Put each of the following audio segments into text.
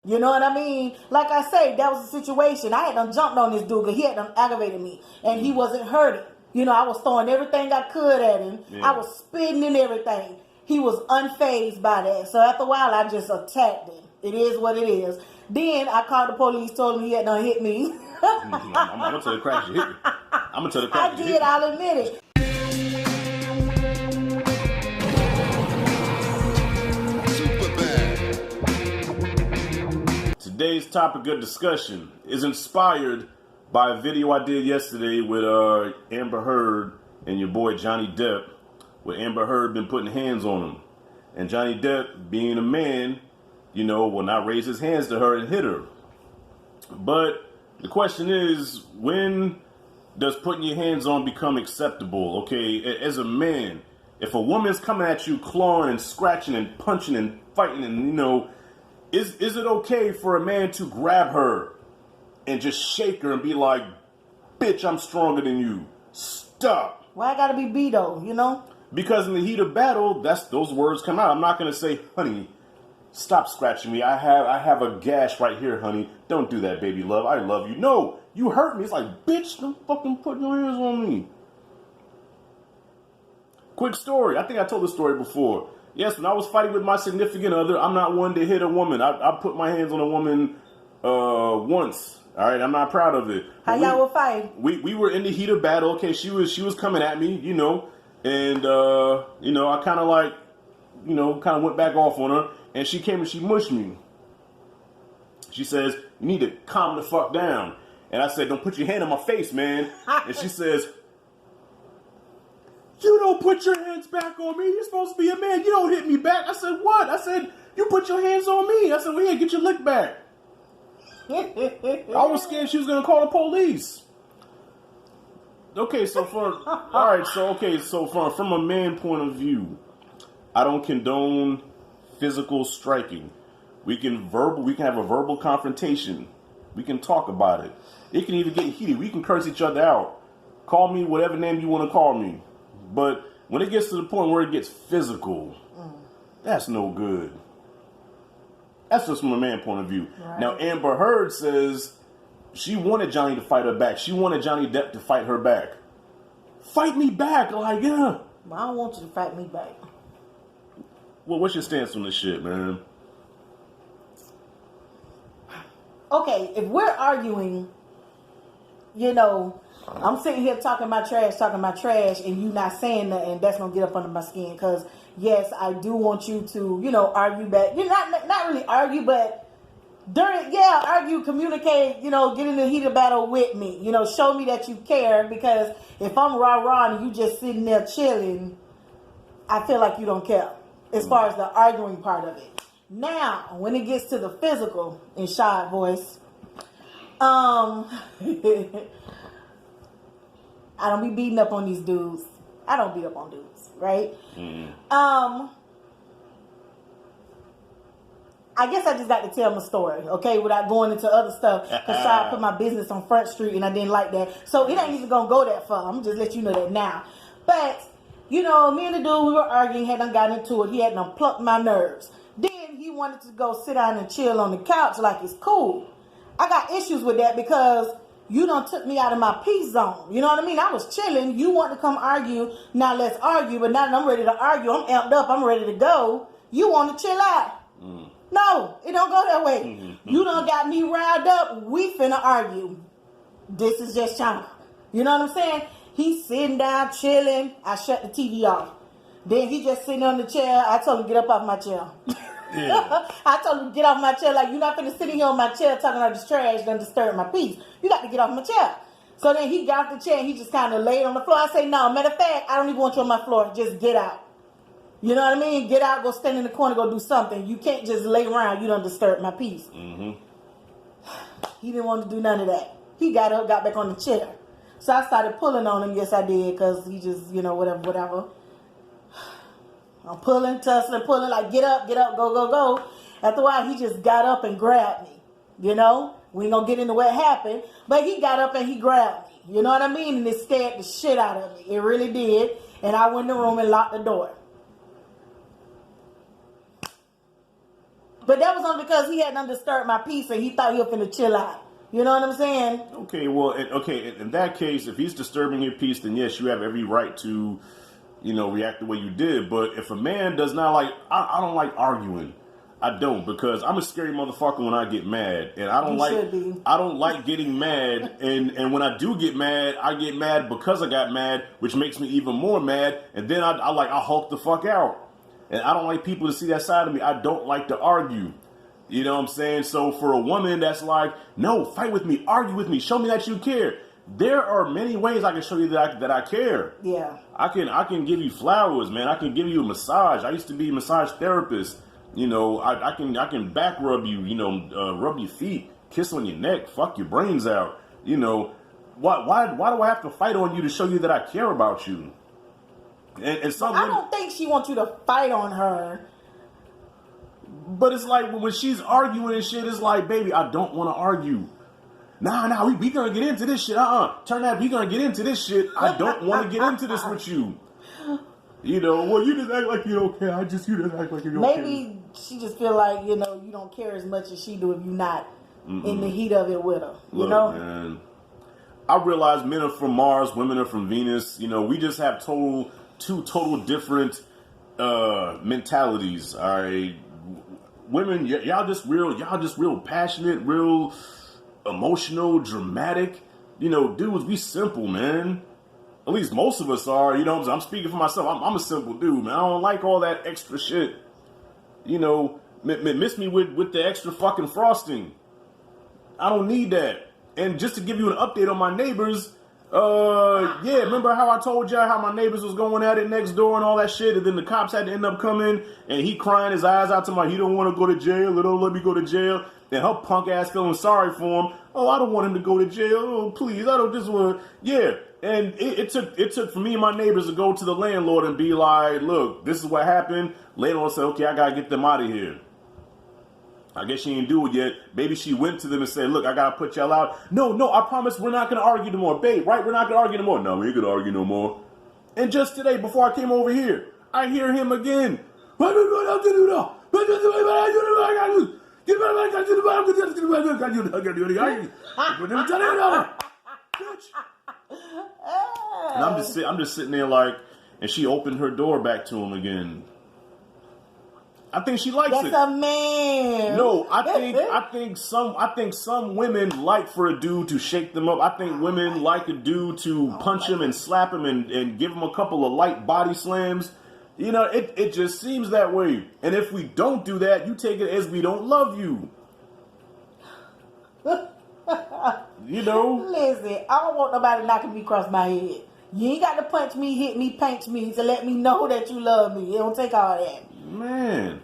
You know what I mean? Like I say, that was the situation. I had done jumped on this dude because he had done aggravated me. And he wasn't hurting. You know, I was throwing everything I could at him. Yeah. I was spitting and everything. He was unfazed by that. So after a while, I just attacked him. It is what it is. Then I called the police, told him he had done hit me. I'm going to tell the crack you hit me. I'm going to tell the crack you hit me. I did, I'll admit it. Today's topic of discussion is inspired by a video I did yesterday with Amber Heard and your boy Johnny Depp, where Amber Heard been putting hands on him. And Johnny Depp, being a man, you know, will not raise his hands to her and hit her. But the question is, when does putting your hands on become acceptable? Okay, as a man, if a woman's coming at you clawing and scratching and punching and fighting and, you know, is it okay for a man to grab her and just shake her and be like, bitch, I'm stronger than you. Stop. Why I gotta be B though, you know? Because in the heat of battle, those words come out. I'm not gonna say, honey, stop scratching me. I have a gash right here, honey. Don't do that, baby love. I love you. No, you hurt me. It's like, bitch, don't fucking put your hands on me. Quick story. I think I told the story before. Yes, when I was fighting with my significant other, I'm not one to hit a woman. I put my hands on a woman once. All right, I'm not proud of it. How y'all were fighting? We were in the heat of battle. Okay, she was coming at me, you know, and you know, I kind of like, you know, kind of went back off on her, and she came and she mushed me. She says, "You need to calm the fuck down." And I said, "Don't put your hand on my face, man." And she says, "You don't put your hands back on me. You're supposed to be a man. You don't hit me back." I said, "What?" I said, "You put your hands on me." I said, "Well, yeah, get your lick back." I was scared she was going to call the police. Okay, so from a man point of view, I don't condone physical striking. We can have a verbal confrontation. We can talk about it. It can even get heated. We can curse each other out. Call me whatever name you want to call me. But when it gets to the point where it gets physical, that's no good. That's just from a man point of view. Right. Now, Amber Heard says she wanted Johnny to fight her back. She wanted Johnny Depp to fight her back. Fight me back. Like, yeah. Well, I don't want you to fight me back. Well, what's your stance on this shit, man? Okay, if we're arguing, you know, I'm sitting here talking my trash, and you not saying nothing, that's going to get up under my skin. Because, yes, I do want you to, you know, argue back. You're not really argue, but argue, communicate, you know, get in the heat of battle with me. You know, show me that you care. Because if I'm rah-rah and you just sitting there chilling, I feel like you don't care. As far as the arguing part of it. Now, when it gets to the physical, in Shad voice, I don't be beating up on these dudes. I don't beat up on dudes, right? Mm-hmm. I guess I just got to tell my story, okay, without going into other stuff. Because I put my business on Front Street and I didn't like that. So it ain't even going to go that far. I'm just let you know that now. But, you know, me and the dude, we were arguing, had done got into it. He had done plucked my nerves. Then he wanted to go sit down and chill on the couch like it's cool. I got issues with that because you done took me out of my peace zone. You know what I mean? I was chilling. You want to come argue. Now let's argue. But now that I'm ready to argue, I'm amped up. I'm ready to go. You want to chill out. No, it don't go that way. You done got me riled up. We finna argue. This is just China. You know what I'm saying? He's sitting down, chilling. I shut the TV off. Then he just sitting on the chair. I told him, get up off my chair. Yeah. I told him, get off my chair. Like, you're not finna sit here on my chair talking all this trash, done disturb my peace. You got to get off my chair. So then he got off the chair and he just kind of laid on the floor. I say, no, matter of fact, I don't even want you on my floor. Just get out. You know what I mean? Get out, go stand in the corner, go do something. You can't just lay around. You don't disturb my peace. Mm-hmm. He didn't want to do none of that. He got up, got back on the chair. So I started pulling on him. Yes, I did, because he just, you know, whatever. I'm pulling, tussling, pulling, like, get up, go. After a while, he just got up and grabbed me. You know? We ain't gonna get into what happened. But he got up and he grabbed me. You know what I mean? And it scared the shit out of me. It really did. And I went in the room and locked the door. But that was only because he hadn't disturbed my peace and he thought he was finna chill out. You know what I'm saying? Okay, well, in that case, if he's disturbing your peace, then yes, you have every right to, react the way you did. But if a man does not like, I don't like arguing. I don't, because I'm a scary motherfucker when I get mad, and I don't like getting mad. And when I do get mad, I get mad because I got mad, which makes me even more mad. And then I hulk the fuck out. And I don't like people to see that side of me. I don't like to argue. You know what I'm saying? So for a woman that's like, no, fight with me, argue with me, show me that you care. There are many ways I can show you that I care. Yeah. I can give you flowers, man. I can give you a massage. I used to be a massage therapist. I can back rub you, rub your feet, kiss on your neck, fuck your brains out. Why do I have to fight on you to show you that I care about you? And some I don't think she wants you to fight on her. But it's like when she's arguing and shit, it's like, baby, I don't want to argue. Nah, we gonna get into this shit. Turn that, we gonna get into this shit. I don't want to get into this with you. Well, you just act like you don't care. You just act like you don't care. Maybe she just feel like, you don't care as much as she do if you're not in the heat of it with her. Look, man, I realize men are from Mars, women are from Venus. We just have two total different mentalities. All right. Women, y'all just real passionate, real emotional, dramatic. Dudes, we simple, man. At least most of us are. I'm speaking for myself. I'm a simple dude, man. I don't like all that extra shit. Miss me with the extra fucking frosting. I don't need that. And just to give you an update on my neighbors, remember how I told y'all how my neighbors was going at it next door and all that shit, and then the cops had to end up coming, and he crying his eyes out to he don't want to go to jail, or don't let me go to jail, and her punk ass feeling sorry for him. Oh, I don't want him to go to jail. Oh, please, I don't just want. Yeah, and it took for me and my neighbors to go to the landlord and be like, look, this is what happened. Landlord said, okay, I gotta get them out of here. I guess she didn't do it yet. Maybe she went to them and said, look, I got to put y'all out. No, I promise we're not going to argue no more. Babe, right? We're not going to argue no more. No, we ain't going to argue no more. And just today, before I came over here, I hear him again. And I'm just sitting there like, and she opened her door back to him again. I think she likes it. That's a man. No, I think some women like for a dude to shake them up. I think women like a dude to punch him and slap him and give him a couple of light body slams. It just seems that way. And if we don't do that, you take it as we don't love you. Listen, I don't want nobody knocking me across my head. You ain't got to punch me, hit me, paint me to let me know that you love me. It don't take all that. Man,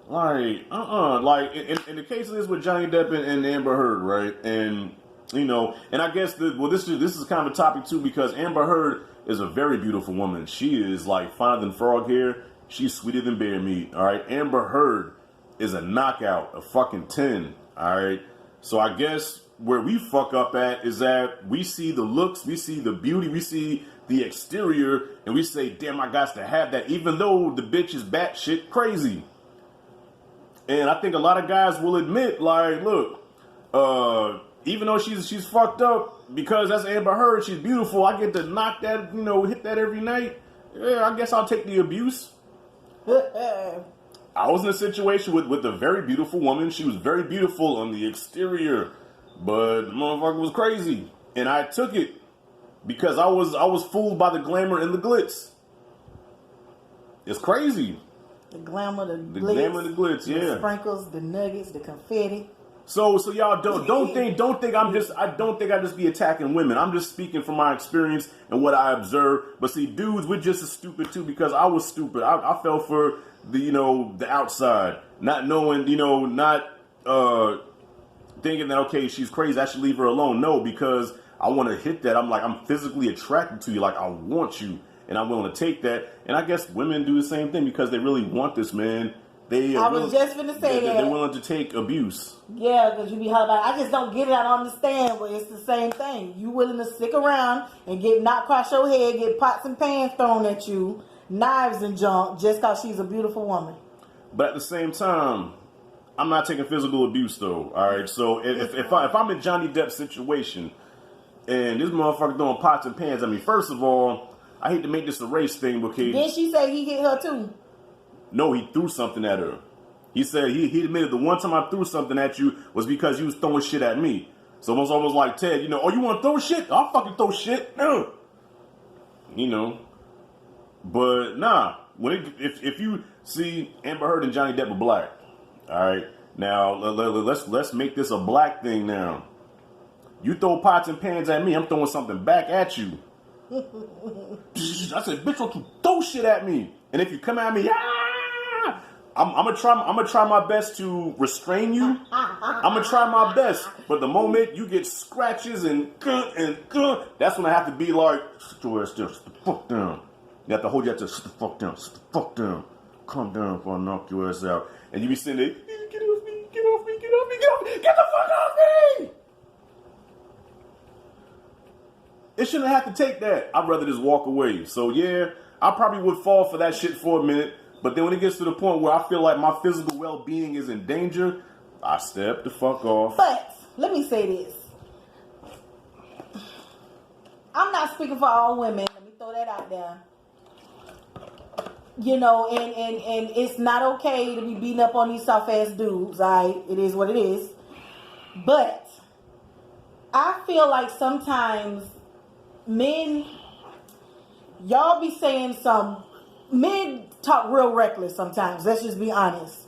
like in the case of this with Johnny Depp and Amber Heard, right? And and I guess this is kind of a topic too, because Amber Heard is a very beautiful woman. She is like finer than frog hair. She's sweeter than bear meat. All right, Amber Heard is a knockout, a fucking 10. All right, so I guess where we fuck up at is that we see the looks, we see the beauty, we see the exterior, and we say, damn, I got to have that, even though the bitch is batshit crazy. And I think a lot of guys will admit, like, look, even though she's fucked up, because that's Amber Heard, she's beautiful, I get to knock that, hit that every night. Yeah, I guess I'll take the abuse. I was in a situation with a very beautiful woman. She was very beautiful on the exterior, but the motherfucker was crazy. And I took it. Because I was fooled by the glamour and the glitz. It's crazy. The glamour, the glitz, yeah. The sprinkles, the nuggets, the confetti. So y'all don't think I just be attacking women. I'm just speaking from my experience and what I observed. But see, dudes, we're just as stupid too, because I was stupid. I fell for the outside, not knowing, not thinking that okay, she's crazy, I should leave her alone. No, because I want to hit that. I'm physically attracted to you. Like, I want you. And I'm willing to take that. And I guess women do the same thing because they really want this, man. I was just going to say that. They're willing to take abuse. Yeah, because you be held back. I just don't get it. I don't understand. But it's the same thing. You willing to stick around and get knocked across your head, get pots and pans thrown at you, knives and junk, just because she's a beautiful woman. But at the same time, I'm not taking physical abuse though. All right, so if I'm in Johnny Depp's situation and this motherfucker throwing pots and pans at me, first of all, I hate to make this a race thing, because then she say he hit her too. No, he threw something at her. He said he admitted the one time I threw something at you was because you was throwing shit at me. So it was almost like Ted, you know, oh, you want to throw shit? I'll fucking throw shit. No. You know, but nah. If you see Amber Heard and Johnny Depp are black, all right. Now let's make this a black thing. Now, you throw pots and pans at me, I'm throwing something back at you. I said, bitch, don't you throw shit at me? And if you come at me, I'm gonna try my best to restrain you. I'm gonna try my best, but the moment you get scratches and that's when I have to be like, sit your ass down, sit the fuck down. You have to hold you up to sit the fuck down, sit the fuck down. Calm down before I knock your ass out. And you be sitting there, get off me, get off me, get off me, get off me, get the fuck off me! It shouldn't have to take that. I'd rather just walk away. So yeah, I probably would fall for that shit for a minute. But then when it gets to the point where I feel like my physical well-being is in danger, I step the fuck off. But let me say this. I'm not speaking for all women. Let me throw that out there. You know, and it's not okay to be beating up on these soft-ass dudes. It is what it is. But I feel like sometimes men, y'all be saying men talk real reckless sometimes. Let's just be honest.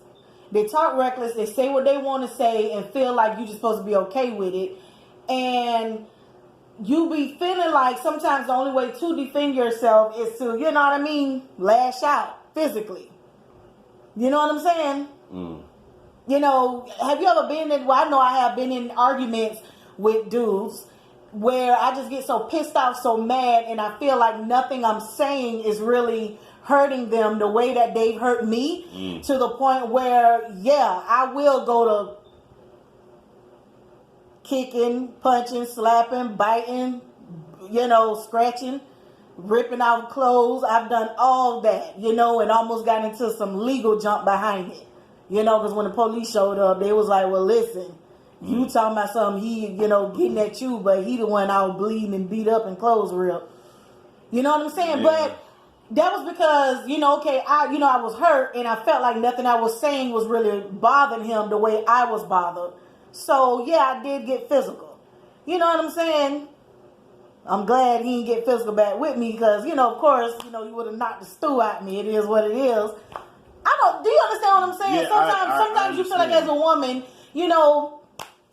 They talk reckless. They say what they want to say and feel like you're just supposed to be okay with it. And you be feeling like sometimes the only way to defend yourself is to, you know what I mean, lash out physically. You know what I'm saying? Mm. You know, have you ever been in, well, I know I have been in arguments with dudes where I just get so pissed off, so mad, and I feel like nothing I'm saying is really hurting them the way that they've hurt me, to the point where, yeah, I will go to kicking, punching, slapping, biting, you know, scratching, ripping out clothes. I've done all that, you know, and almost got into some legal jump behind it, you know, because when the police showed up, they was like, well, listen, you talking about something, he, you know, getting at you, but he the one out bleeding and beat up and clothes ripped. You know what I'm saying? Yeah. But that was because, you know, okay, I was hurt and I felt like nothing I was saying was really bothering him the way I was bothered. So, yeah, I did get physical. You know what I'm saying? I'm glad he didn't get physical back with me because, you know, of course, you know, he would have knocked the stew out of me. It is what it is. Do you understand what I'm saying? Yeah, sometimes you feel like as a woman, you know.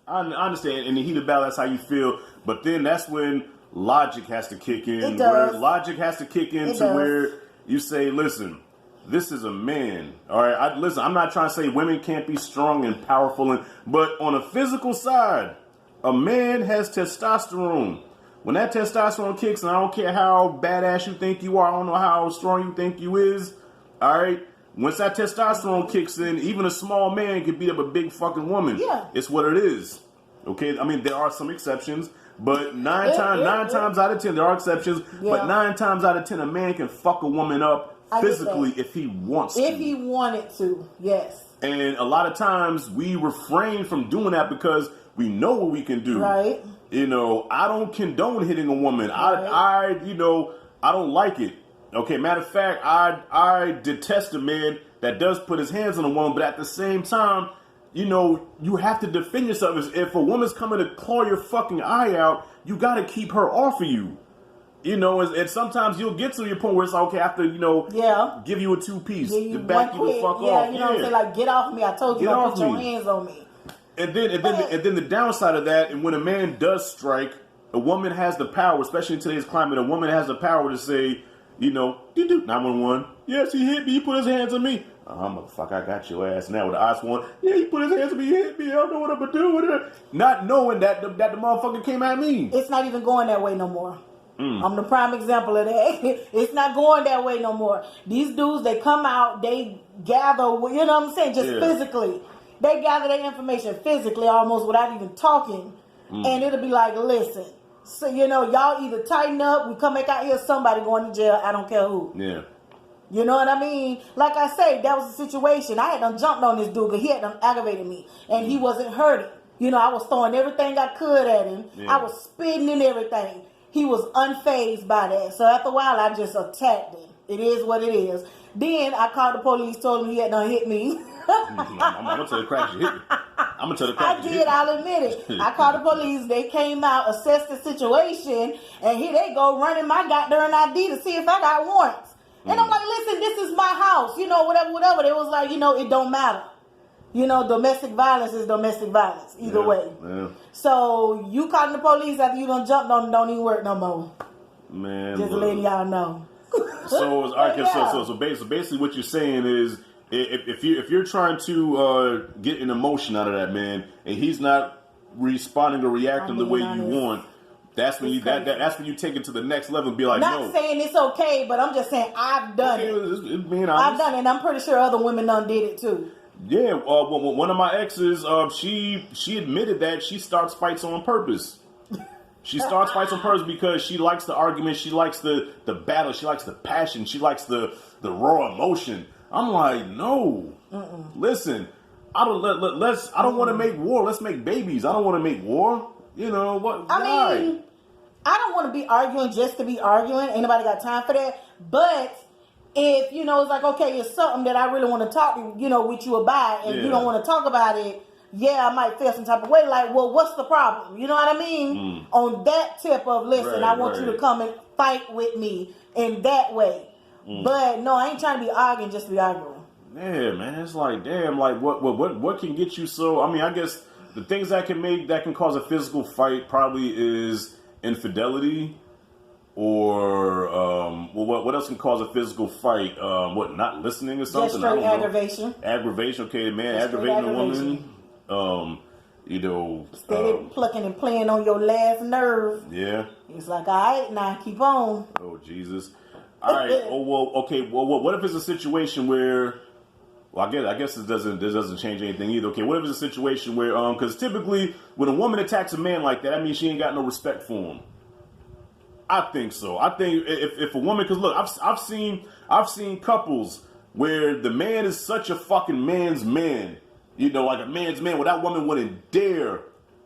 I understand. In the heat of battle, that's how you feel. But then that's when logic has to kick in. It does. Where logic has to kick in where you say, listen, this is a man. All right. Listen, I'm not trying to say women can't be strong and powerful, but on a physical side, a man has testosterone. When that testosterone kicks, and I don't care how badass you think you are, I don't know how strong you think you is. All right. Once that testosterone kicks in, even a small man can beat up a big fucking woman. Yeah. It's what it is. Okay. I mean, there are some exceptions. But nine times out of 10, there are exceptions. Yeah. But 9 times out of 10, a man can fuck a woman up physically if he wants to. If he wanted to, yes. And a lot of times we refrain from doing that because we know what we can do. Right. You know, I don't condone hitting a woman. Right. I don't like it. Okay, matter of fact, I detest a man that does put his hands on a woman, but at the same time, you know, you have to defend yourself. If a woman's coming to claw your fucking eye out, you got to keep her off of you. You know, and sometimes you'll get to your point where it's like, okay, I have to, you know, give you a 2-piece to back you the fuck off. You know what I'm saying? Like, get off me. I told you, don't put your hands on me. And then the downside of that, and when a man does strike, a woman has the power, especially in today's climate, a woman has the power to say, you know, 911. Yes, he hit me. He put his hands on me. Motherfucker, I got your ass now with the eyes one. Yeah, he put his hands on me. He hit me. I don't know what I'm going to do with it. Not knowing that the motherfucker came at me. It's not even going that way no more. I'm the prime example of that. It's not going that way no more. These dudes, they come out, they gather, you know what I'm saying, just physically. They gather their information physically almost without even talking. And it'll be like, listen, so, you know, y'all either tighten up, we come back out here, somebody going to jail, I don't care who. Yeah. You know what I mean? Like I say, that was the situation. I had done jumped on this dude because he had done aggravated me. And he wasn't hurting. You know, I was throwing everything I could at him. Yeah. I was spitting and everything. He was unfazed by that. So after a while, I just attacked him. It is what it is. Then I called the police, told him he had done hit me. I'm gonna tell the cracks you hit me. I'm gonna tell the cracks you hit me. I'll admit it. I called the police. They came out, assessed the situation, and here they go running my goddamn ID to see if I got warrants. And I'm like, listen, this is my house. You know, whatever. They was like, you know, it don't matter. You know, domestic violence is domestic violence. Either way. Yeah. So you calling the police after you done jumped on them don't even work no more. Man. Just letting y'all know. So, basically what you're saying is if you're trying to get an emotion out of that man and he's not responding or reacting the way you want, that's when that's when you take it to the next level and be like, not saying it's okay, but I'm just saying I've done it. I've done it, and I'm pretty sure other women done did it too. Yeah, one of my exes, she admitted that she starts fights on purpose. She starts fights on purpose because she likes the argument, she likes the battle, she likes the passion, she likes the raw emotion. I'm like, no, listen, I don't want to make war. Let's make babies. I don't want to make war. You know what? I mean, I don't want to be arguing just to be arguing. Ain't nobody got time for that. But if, you know, it's like, okay, it's something that I really want to talk to, you know, with you about, and you don't want to talk about it, I might feel some type of way. Like, well, what's the problem? You know what I mean? On that tip of, listen, I want you to come and fight with me in that way. But no, I ain't trying to be arguing just to be arguing. Yeah, man, it's like, damn, like what can get you so? I mean, I guess the things that can cause a physical fight probably is infidelity, or what else can cause a physical fight? Not listening or something? Just straight aggravation. Aggravation, okay, man, just aggravating a woman. You know, steady plucking and playing on your last nerve. Yeah, it's like, all right, now keep on. Oh Jesus! All right. Okay. Well, what if it's a situation where? Well, I guess this doesn't change anything either. Okay, what if it's a situation where, because typically when a woman attacks a man like that, that means she ain't got no respect for him. I think so. I think if a woman, because look, I've seen couples where the man is such a fucking man's man, you know, like a man's man, where that woman wouldn't dare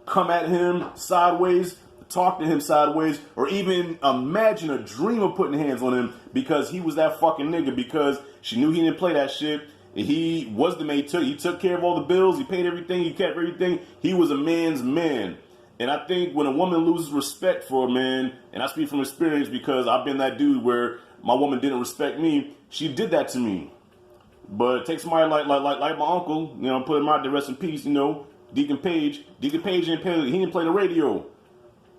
come at him sideways, talk to him sideways, or even imagine a dream of putting hands on him because he was that fucking nigga, because she knew he didn't play that shit. He was the man. He took care of all the bills. He paid everything. He kept everything. He was a man's man. And I think when a woman loses respect for a man, and I speak from experience because I've been that dude where my woman didn't respect me, she did that to me. But take somebody like my uncle, you know, put him out there, rest in peace, you know, Deacon Page. Deacon Page he didn't play the radio.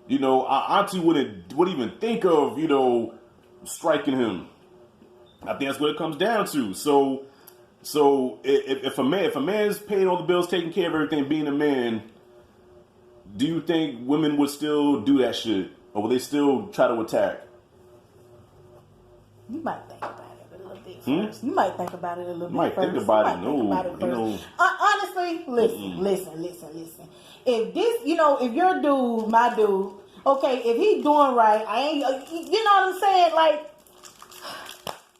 You know, our auntie wouldn't even think of, you know, striking him. I think that's what it comes down to. So if a man's paying all the bills, taking care of everything, being a man, do you think women would still do that shit, or will they still try to attack? You might think about it a little bit first. You might think about it a little bit first. Think about it. No. Honestly, listen. If this, you know, if your dude, my dude, okay, if he doing right, I ain't, you know what I'm saying? Like,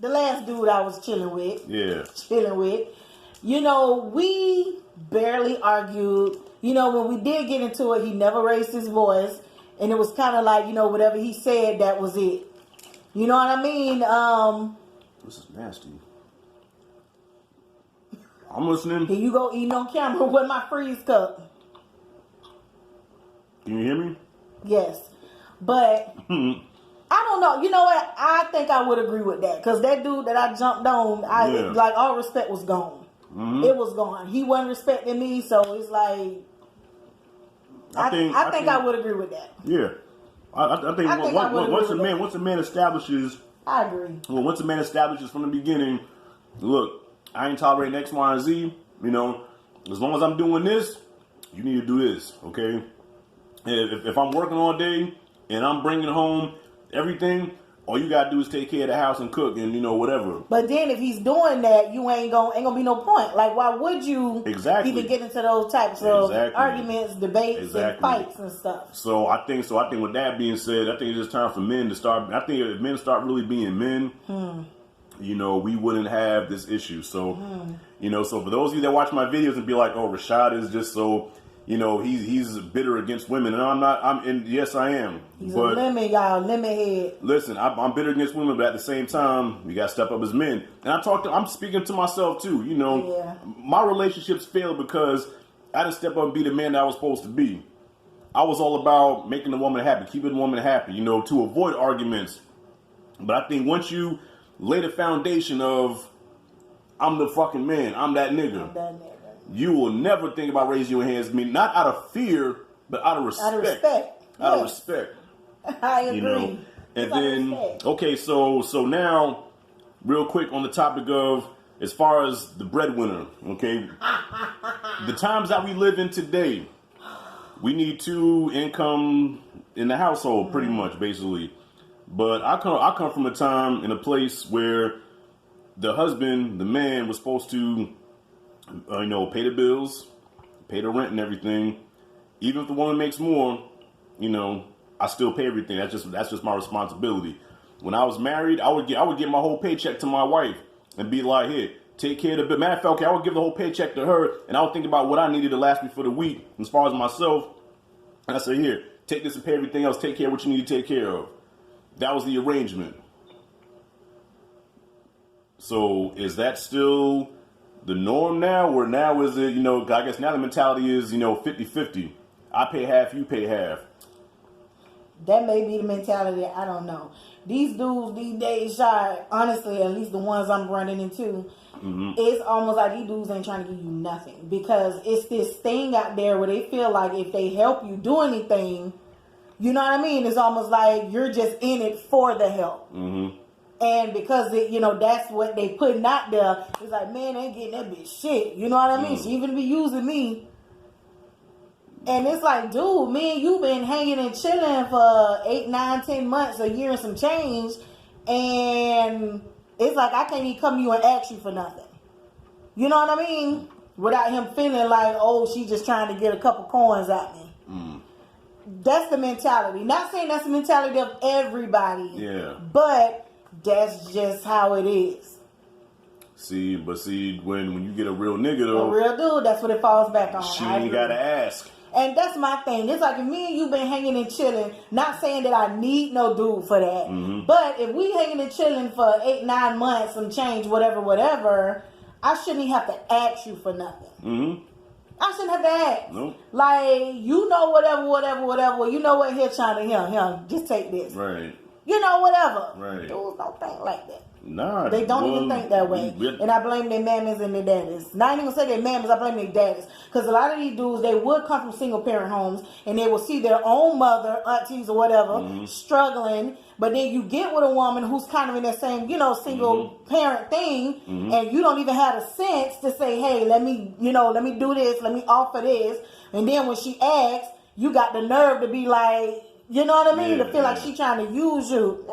the last dude I was chilling with, you know, we barely argued. You know, when we did get into it, he never raised his voice. And it was kind of like, you know, whatever he said, that was it. You know what I mean? This is nasty. I'm listening. Here you go eating on camera with my freeze cup. Can you hear me? Yes. But I don't know. You know what? I think I would agree with that. Because that dude that I jumped on, like, all respect was gone. It was gone. He wasn't respecting me, so it's like, I think I would agree with that. Yeah. I think once a man establishes, I agree. Well, once a man establishes from the beginning, look, I ain't tolerating X, Y, and Z. You know, as long as I'm doing this, you need to do this, okay? If I'm working all day and I'm bringing home everything, all you gotta do is take care of the house and cook and, you know, whatever. But then if he's doing that, you ain't gonna be no point. Like, why would you even get into those types of arguments, debates, and fights and stuff? So I think with that being said, I think it's just time for men to start. I think if men start really being men, we wouldn't have this issue. So, so for those of you that watch my videos and be like, oh, Rashad is just so, he's bitter against women. And I'm not, and yes, I am. He's a lemon, y'all, lemon head. Listen, I'm bitter against women, but at the same time, we got to step up as men. And I'm speaking to myself too, my relationships failed because I didn't step up and be the man that I was supposed to be. I was all about making the woman happy, keeping the woman happy, to avoid arguments. But I think once you lay the foundation of, I'm the fucking man, I'm that nigga, you will never think about raising your hands. I mean, not out of fear, but out of respect. Out of respect. Out of respect. I agree. And then, okay, so now, real quick on the topic of, as far as the breadwinner, okay, the times that we live in today, we need 2 income in the household, pretty much, basically. But I come from a time in a place where the husband, the man, was supposed to, pay the bills, pay the rent and everything. Even if the woman makes more, I still pay everything. That's just my responsibility. When I was married, I would give my whole paycheck to my wife and be like, here, take care of the bill. Matter of fact, okay, I would give the whole paycheck to her, and I would think about what I needed to last me for the week as far as myself. And I said, here, take this and pay everything else. Take care of what you need to take care of. That was the arrangement. So is that still the norm now? Or now is it, I guess now the mentality is, 50-50. I pay half, you pay half. That may be the mentality. I don't know. These dudes these days, honestly, at least the ones I'm running into, it's almost like these dudes ain't trying to give you nothing. Because it's this thing out there where they feel like if they help you do anything, you know what I mean? It's almost like you're just in it for the help. And because, that's what they putting out there, it's like, man, they ain't getting that bitch shit. You know what I mean? She even be using me. And it's like, dude, man, you've been hanging and chilling for 8, 9, 10 months, a year and some change. And it's like, I can't even come to you and ask you for nothing. You know what I mean? Without him feeling like, oh, she just trying to get a couple coins at me. That's the mentality. Not saying that's the mentality of everybody. Yeah. But that's just how it is. See, when you get a real nigga though, a real dude, that's what it falls back on. She ain't gotta ask. And that's my thing. It's like if me and you been hanging and chilling, not saying that I need no dude for that. But if we hanging and chilling for 8, 9 months, some change, whatever, I shouldn't even have to ask you for nothing. I shouldn't have to ask. Nope. Like, whatever. You know what? Here, China, here, just take this. Right. Whatever. Right. Dudes don't think like that. Nah. They don't even think that way. And I blame their mammies and their daddies. Not even say their mammies, I blame their daddies. Because a lot of these dudes, they would come from single parent homes and they will see their own mother, aunties or whatever, struggling. But then you get with a woman who's kind of in that same, single parent thing, and you don't even have the sense to say, hey, let me do this, let me offer this. And then when she asks, you got the nerve to be like, you know what I mean? To feel like she trying to use you.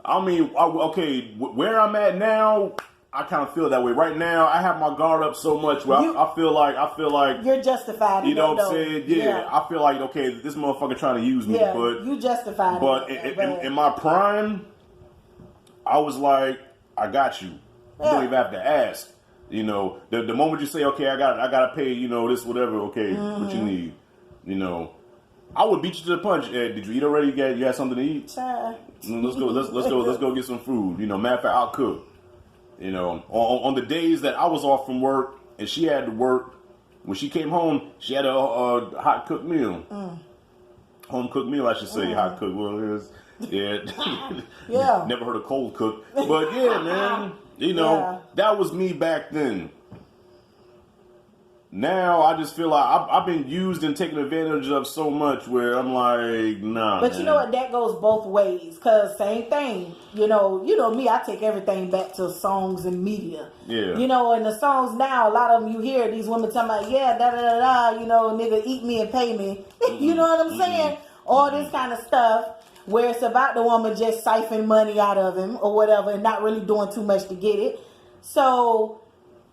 I mean, okay, where I'm at now, I kind of feel that way. Right now, I have my guard up so much where I feel like you're justified. You know what I'm saying? Yeah. I feel like, okay, this motherfucker trying to use me. Yeah, but you justified. But in my prime, I was like, I got you. You don't even have to ask. The moment you say, okay, I gotta pay, this whatever. Okay, what you need. I would beat you to the punch. Did you eat already? You had something to eat? Sure. Let's go get some food. Matter of fact, I'll cook. On the days that I was off from work and she had to work, when she came home, she had a hot cooked meal. Home cooked meal, I should say. Hot cooked. Well, it is. Yeah. Yeah. Never heard of cold cook. But yeah, man. That was me back then. Now I just feel like I've been used and taken advantage of so much where I'm like, nah. But you know what? That goes both ways. Cause same thing. You know me. I take everything back to songs and media. Yeah. And the songs now, a lot of them you hear these women talking about, yeah, da da da da. Nigga, eat me and pay me. You know what I'm saying? All this kind of stuff where it's about the woman just siphoning money out of him or whatever, and not really doing too much to get it. So.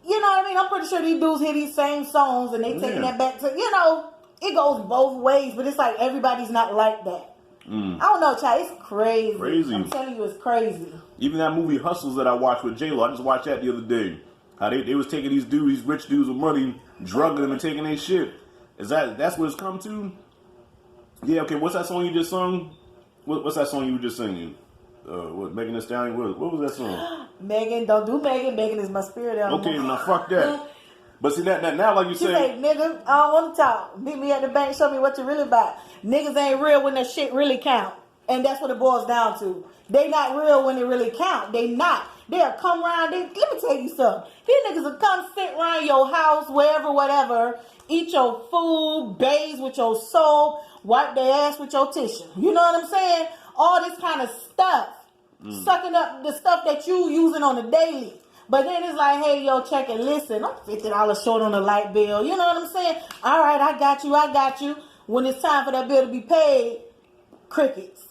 You know what I mean? I'm pretty sure these dudes hear these same songs and they taking that back to, it goes both ways, but it's like everybody's not like that. I don't know, child. It's crazy. Crazy. I'm telling you, it's crazy. Even that movie Hustles that I watched with J-Lo, I just watched that the other day. How they was taking these rich dudes with money, drugging them and taking their shit. That's what it's come to? Yeah, okay, what's that song you just sung? What's that song you were just singing? What, Megan Thee Stallion? What was that song? Megan, don't do Megan. Megan is my spirit animal. Okay, now fuck that. But see, that now, like you She say, say, nigga, I don't want to talk. Meet me at the bank, show me what you really about. Niggas ain't real when that shit really count. And that's what it boils down to. They not real when it really count. They not. They'll come around. Let me tell you something. These niggas will come sit around your house, wherever, whatever, eat your food, bathe with your soul, wipe their ass with your tissue. You know what I'm saying? All this kind of stuff. Sucking up the stuff that you using on the daily. But then it's like, hey, yo, check it. Listen, I'm $50 short on the light bill. You know what I'm saying? All right, I got you. When it's time for that bill to be paid, crickets.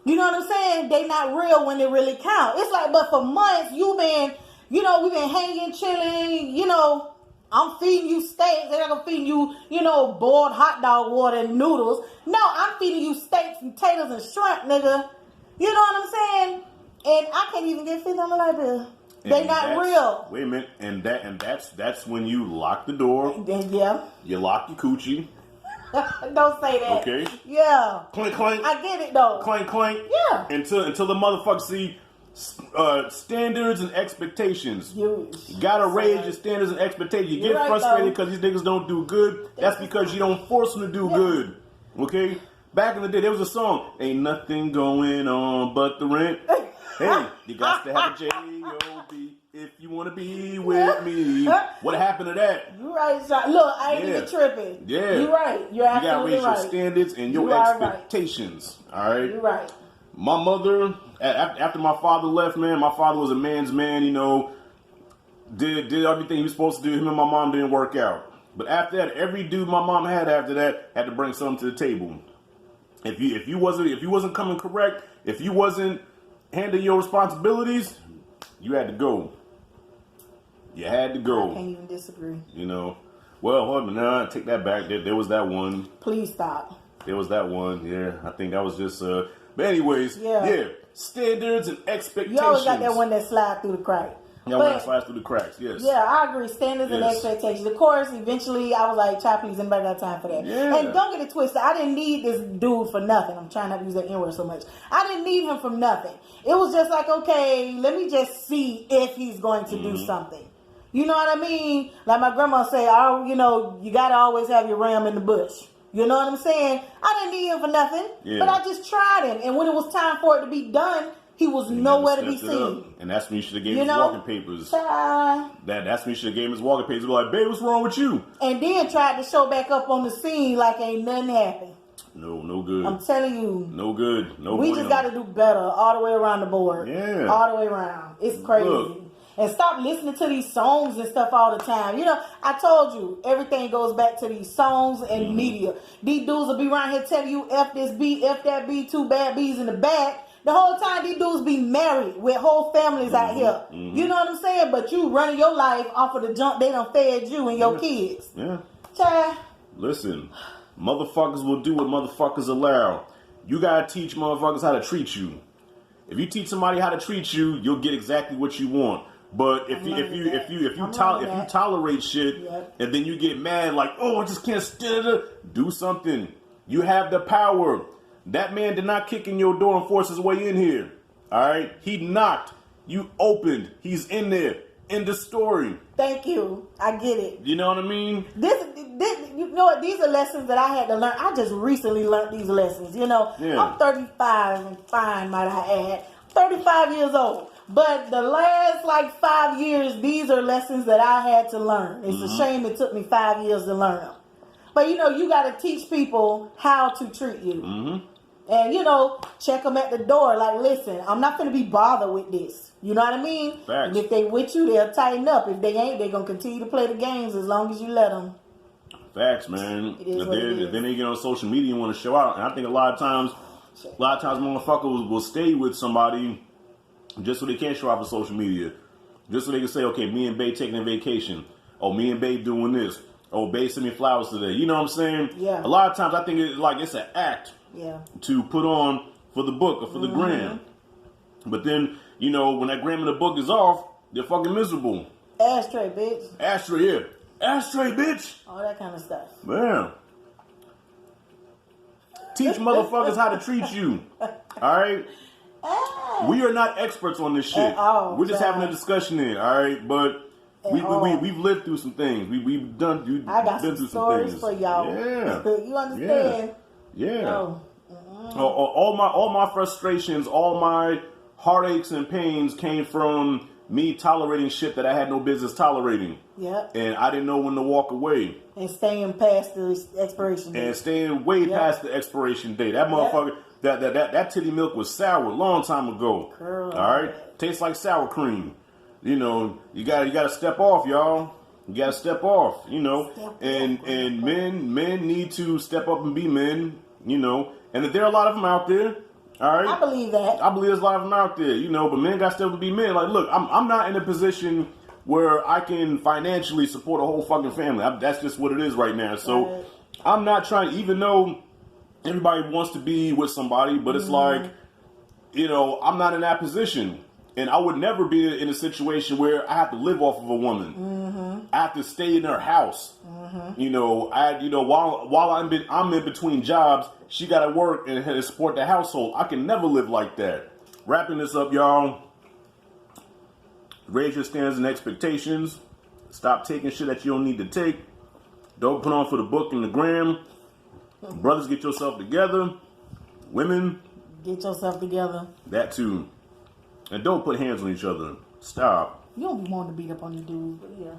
You know what I'm saying? They not real when they really count. It's like, but for months, we've been hanging, chilling, I'm feeding you steaks. They're not going to feed you, boiled hot dog water and noodles. No, I'm feeding you steaks and potatoes and shrimp, nigga. You know what I'm saying? And I can't even get $50 on the light bill. They not real. Wait a minute, and that's when you lock the door. Yeah. You lock your coochie. Don't say that. Okay. Yeah. Clink, clink. I get it though. Clink, clink. Yeah. Until the motherfucker see standards and expectations. You gotta raise your standards and expectations. You get frustrated because these niggas don't do good. That's because you don't force them to do good. Okay? Back in the day, there was a song, ain't nothing going on but the rent. Hey, you got to have a J-O-B if you want to be with me. What happened to that? You right, son. Look, I ain't even tripping. Yeah. You right. You're absolutely right. You got to raise your standards and your expectations. Right. All right? You're right. My mother, after my father left, man, my father was a man's man, did everything he was supposed to do. Him and my mom didn't work out. But after that, every dude my mom had after that had to bring something to the table. If you wasn't coming correct, if you wasn't handling your responsibilities, you had to go. You had to go. I can't even disagree. Well, hold on, no, take that back. There was that one. Please stop. There was that one. Yeah, I think that was just. But anyways, yeah. Standards and expectations. You always got that one that slide through the crack. Yeah, one that slides through the cracks. Yes. Yeah, I agree. Standards and expectations. Of course, eventually, I was like, "Child, please, anybody got time for that?" Yeah. And don't get it twisted. I didn't need this dude for nothing. I'm trying not to use that N-word so much. I didn't need him for nothing. It was just like, okay, let me just see if he's going to do something. You know what I mean? Like my grandma say, you got to always have your ram in the bush. You know what I'm saying? I didn't need him for nothing, but I just tried him. And when it was time for it to be done, he was nowhere to be seen. And that's when you should have gave him his walking papers. That's when you should have gave him his walking papers. Be like, babe, what's wrong with you? And then tried to show back up on the scene like ain't nothing happened. No good. I'm telling you. No good. No. We just got to do better all the way around the board. Yeah. All the way around. It's crazy. Look. And stop listening to these songs and stuff all the time. I told you, everything goes back to these songs and media. These dudes will be around here telling you F this beat, F that beat, 2 bad B's in the back. The whole time these dudes be married with whole families out here. You know what I'm saying? But you running your life off of the junk they done fed you and your kids. Yeah. Child. Listen, motherfuckers will do what motherfuckers allow. You gotta teach motherfuckers how to treat you. If you teach somebody how to treat you, you'll get exactly what you want. But if you tolerate shit and then you get mad like, oh, I just can't stand it, do something. You have the power. That man did not kick in your door and force his way in here. All right? He knocked. You opened. He's in there. End the story. Thank you. I get it. You know what I mean? This, you know what? These are lessons that I had to learn. I just recently learned these lessons. I'm 35 and fine, might I add. 35 years old. But the last 5 years, these are lessons that I had to learn. It's a shame it took me 5 years to learn them. But you got to teach people how to treat you. And, check them at the door. Like, listen, I'm not going to be bothered with this. You know what I mean? Facts. And if they with you, they'll tighten up. If they ain't, they're going to continue to play the games as long as you let them. Facts, man. Then they get on social media and want to show out. And I think a lot of times motherfuckers will stay with somebody just so they can't show out for social media. Just so they can say, okay, me and Bae taking a vacation. Oh, me and Bae doing this. Oh, Bae sent me flowers today. You know what I'm saying? Yeah. A lot of times I think it's an act. to put on for the book or for the gram. But then, you know, when that gram in the book is off, they're fucking miserable. Ashtray, bitch. Ashtray, yeah. Ashtray, bitch. All that kind of stuff. Man. Teach motherfuckers how to treat you. All right? We are not experts on this shit. We're just having a discussion here, all right? But we've lived through some things. We've done. I got some stories for y'all. Yeah. You understand? Yeah. No. All my frustrations, all my heartaches and pains came from me tolerating shit that I had no business tolerating. Yep. And I didn't know when to walk away. And staying past the expiration date. And staying way past the expiration date. That motherfucker, that titty milk was sour a long time ago. Girl. All right? Tastes like sour cream. You know, you gotta step off, y'all. You gotta step off, you know. And men need to step up and be men, you know. And there are a lot of them out there. All right, I believe that. I believe there's a lot of them out there, you know. But men got to step up and be men. Like, look, I'm not in a position where I can financially support a whole fucking family. That's just what it is right now. So I'm not trying, even though everybody wants to be with somebody, but it's like, you know, I'm not in that position. And I would never be in a situation where I have to live off of a woman. I have to stay in her house. You know, while I'm in between jobs, she got to work and support the household. I can never live like that. Wrapping this up, y'all. Raise your standards and expectations. Stop taking shit that you don't need to take. Don't put on for the book and the gram. Brothers, get yourself together. Women, get yourself together. That too. And don't put hands on each other. Stop. You don't be wanting to beat up on your dude, but yeah.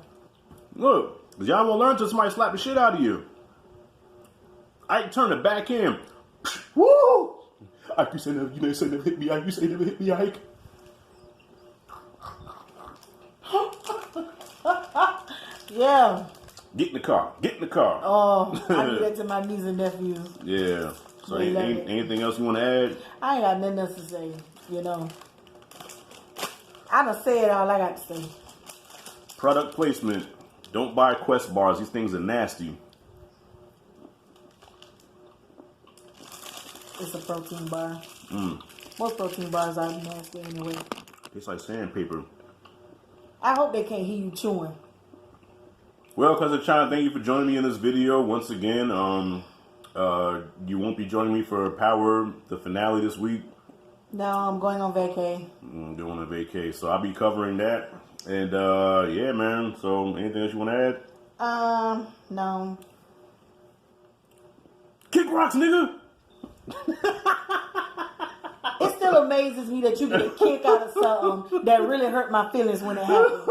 Look, cause y'all won't learn until somebody slap the shit out of you. Ike turn the backhand. Woo! Ike, you say never hit me, Ike. You say never hit me, Ike. Yeah. Get in the car. Get in the car. Oh, I do that to my nieces and nephews. Yeah. So anything else you want to add? I ain't got nothing else to say, you know. I done said all I got to say. Product placement. Don't buy Quest bars. These things are nasty. It's a protein bar. Most protein bars are nasty anyway. Tastes like sandpaper. I hope they can't hear you chewing. Well, Cousin China, thank you for joining me in this video once again. You won't be joining me for Power, the finale this week. No, I'm going on vacay. I'm doing a vacay, so I'll be covering that. And yeah, man. So, anything else you want to add? No. Kick rocks, nigga. It still amazes me that you get a kick out of something that really hurt my feelings when it happened.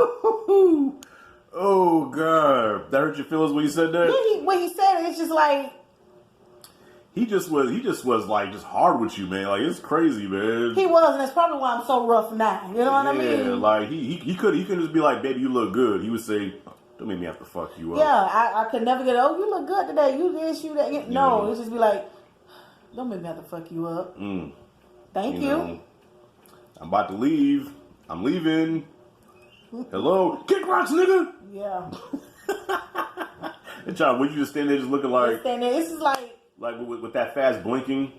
Oh God, that hurt your feelings when you said that? Yeah, when he said it, it's just like he just was like just hard with you, man. Like, it's crazy, man. He was, and that's probably why I'm so rough now. You know what I mean? Yeah, like he could just be like, baby, you look good. He would say, don't make me have to fuck you up. Yeah, I could never get, oh, you look good today. You this, you that. No, it's just be like, don't make me have to fuck you up. Thank you. Know, I'm about to leave. I'm leaving. Hello? Kick rocks, nigga! Yeah. And John, would you just stand there just looking like... Stand there. This is like... Like with that fast blinking?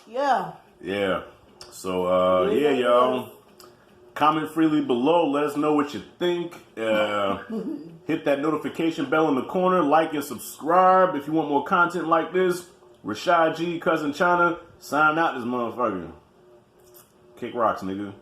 Yeah. Yeah. So, yeah, y'all. Comment freely below. Let us know what you think. Hit that notification bell in the corner. Like and subscribe if you want more content like this. Rashad G, Cousin China, sign out this motherfucker. Kick rocks, nigga.